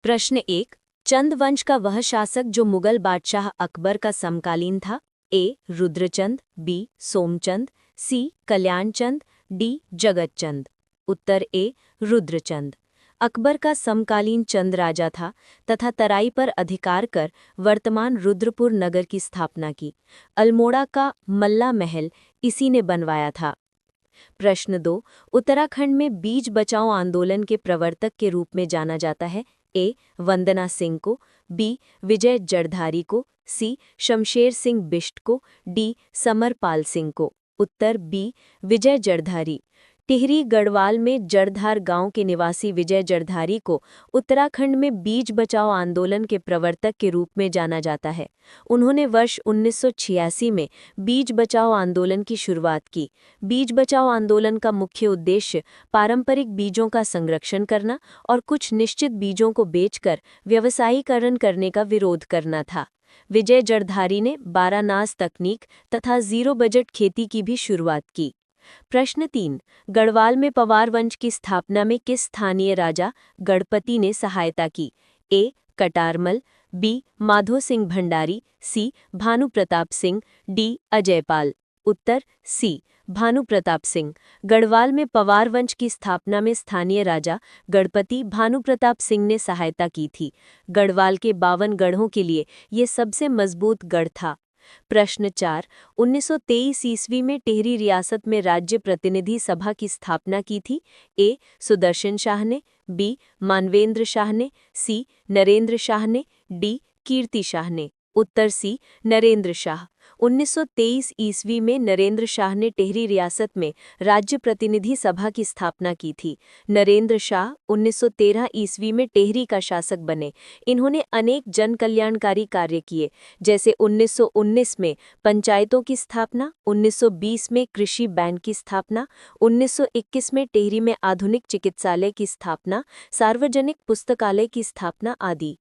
प्रश्न 1। चंद वंश का वह शासक जो मुगल बादशाह अकबर का समकालीन था। ए रुद्रचंद, बी सोमचंद, सी कल्याणचंद, डी जगतचंद। उत्तर ए रुद्रचंद। अकबर का समकालीन चंद राजा था तथा तराई पर अधिकार कर वर्तमान रुद्रपुर नगर की स्थापना की। अल्मोड़ा का मल्ला महल इसी ने बनवाया था। प्रश्न 2। उत्तराखंड में बीज बचाओ आंदोलन के प्रवर्तक के रूप में जाना जाता है। ए वंदना सिंह को, बी विजय जड़धारी को, सी शमशेर सिंह बिष्ट को, डी समरपाल सिंह को। उत्तर बी विजय जड़धारी। टिहरी गढ़वाल में जड़धार गांव के निवासी विजय जड़धारी को उत्तराखंड में बीज बचाओ आंदोलन के प्रवर्तक के रूप में जाना जाता है। उन्होंने वर्ष 1986 में बीज बचाओ आंदोलन की शुरुआत की। बीज बचाओ आंदोलन का मुख्य उद्देश्य पारंपरिक बीजों का संरक्षण करना और कुछ निश्चित बीजों को बेचकर व्यवसायीकरण करने का विरोध करना था। विजय जड़धारी ने बारानास तकनीक तथा जीरो बजट खेती की भी शुरुआत की। प्रश्न 3। गढ़वाल में पवार वंश की स्थापना में किस स्थानीय राजा गणपति ने सहायता की। ए कटारमल, बी माधो सिंह भंडारी, सी भानु प्रताप सिंह, डी अजयपाल। उत्तर सी भानु प्रताप सिंह। गढ़वाल में पवार वंश की स्थापना में स्थानीय राजा गणपति भानु प्रताप सिंह ने सहायता की थी। गढ़वाल के 52 गढ़ों के लिए ये सबसे मजबूत गढ़ था। प्रश्न 4। 1923 ईस्वी में टिहरी रियासत में राज्य प्रतिनिधि सभा की स्थापना की थी। ए सुदर्शन शाह ने, बी मानवेंद्र शाह ने, सी नरेंद्र शाह ने, डी कीर्ति शाह ने। उत्तर सी नरेंद्र शाह। 1923 ईस्वी में नरेंद्र शाह ने टिहरी रियासत में राज्य प्रतिनिधि सभा की स्थापना की थी। नरेंद्र शाह 1913 ईस्वी में टिहरी का शासक बने। इन्होंने अनेक जन कल्याणकारी कार्य किए, जैसे 1919 में पंचायतों की स्थापना, 1920 में कृषि बैंक की स्थापना, 1921 में टिहरी में आधुनिक चिकित्सालय की स्थापना, सार्वजनिक पुस्तकालय की स्थापना आदि।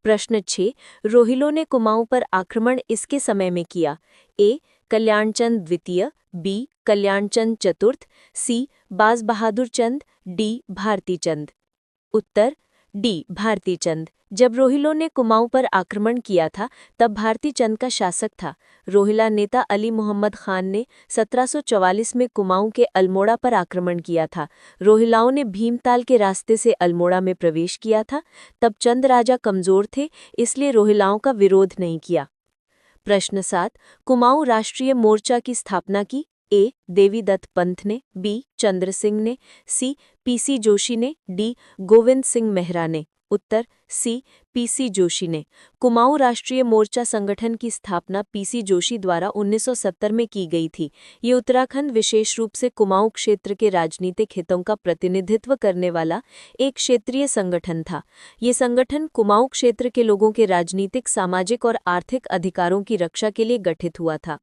प्रश्न 6। रोहिलों ने कुमाऊं पर आक्रमण इसके समय में किया। ए कल्याणचंद द्वितीय, बी कल्याणचंद चतुर्थ, सी बाज बहादुर चंद, डी भारती चंद। उत्तर डी भारती चंद। जब रोहिलों ने कुमाऊं पर आक्रमण किया था तब भारती चंद का शासक था। रोहिला नेता अली मोहम्मद खान ने 1744 में कुमाऊं के अल्मोड़ा पर आक्रमण किया था। रोहिलाओं ने भीमताल के रास्ते से अल्मोड़ा में प्रवेश किया था। तब चंद राजा कमजोर थे, इसलिए रोहिलाओं का विरोध नहीं किया। प्रश्न 7। कुमाऊं राष्ट्रीय मोर्चा की स्थापना की। ए देवीदत्त पंत ने, बी चंद्र सिंह ने, सी पीसी जोशी ने, डी गोविंद सिंह मेहरा ने। उत्तर सी पीसी जोशी ने। कुमाऊं राष्ट्रीय मोर्चा संगठन की स्थापना पीसी जोशी द्वारा 1970 में की गई थी। ये उत्तराखंड विशेष रूप से कुमाऊं क्षेत्र के राजनीतिक हितों का प्रतिनिधित्व करने वाला एक क्षेत्रीय संगठन था। ये संगठन कुमाऊं क्षेत्र के लोगों के राजनीतिक, सामाजिक और आर्थिक अधिकारों की रक्षा के लिए गठित हुआ था।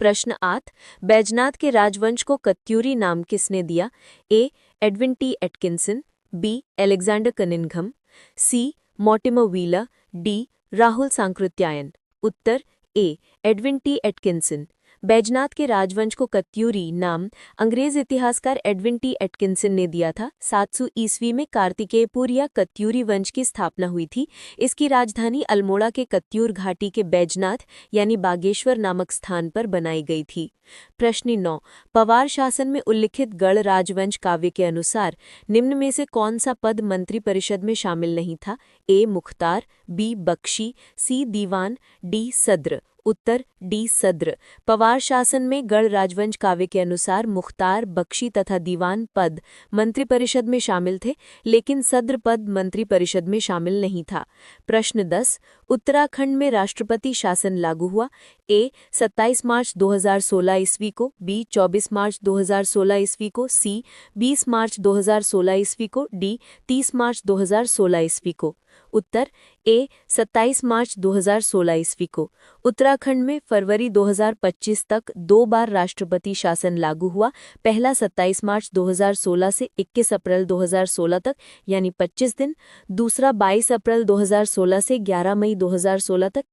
प्रश्न 8। बैजनाथ के राजवंश को कत्यूरी नाम किसने दिया। A Edwin T Atkinson, B Alexander Cunningham, C Mortimer Wheeler, D Rahul Sankrityayan. उत्तर A Edwin T Atkinson. Baijnath के राजवंश को कत्यूरी नाम अंग्रेज इतिहासकार एडविन टी एटकिंसन ने दिया था। 700 ईस्वी में कार्तिकेयपुर या कत्यूरी वंश की स्थापना हुई थी। इसकी राजधानी अल्मोड़ा के कत्यूर घाटी के बैजनाथ यानी बागेश्वर नामक स्थान पर बनाई गई थी। प्रश्न 9। पवार शासन में उल्लिखित गढ़ राजवंश काव्य के अनुसार निम्न में से कौन सा पद मंत्रिपरिषद में शामिल नहीं था। ए मुख्तार, बी बख्शी, सी दीवान, डी सद्र। उत्तर डी सद्र। पवार शासन में गढ़ राजवंश काव्य के अनुसार मुख्तार, बख्शी तथा दीवान पद मंत्रिपरिषद में शामिल थे, लेकिन सद्र पद मंत्रिपरिषद में शामिल नहीं था। प्रश्न 10। उत्तराखंड में राष्ट्रपति शासन लागू हुआ। ए 27 मार्च 2016 ईस्वी को, बी 24 मार्च 2016 ईस्वी को, सी 20 मार्च 2016 ईस्वी को, डी 30 मार्च 2016 ईस्वी को। उत्तर ए 27 मार्च 2016 ईस्वी को। उत्तराखंड में फरवरी 2025 तक 2 बार राष्ट्रपति शासन लागू हुआ। पहला 27 मार्च 2016 से 21 अप्रैल 2016 तक यानी 25 दिन, दूसरा 22 अप्रैल 2016 से 11 मई 2016 तक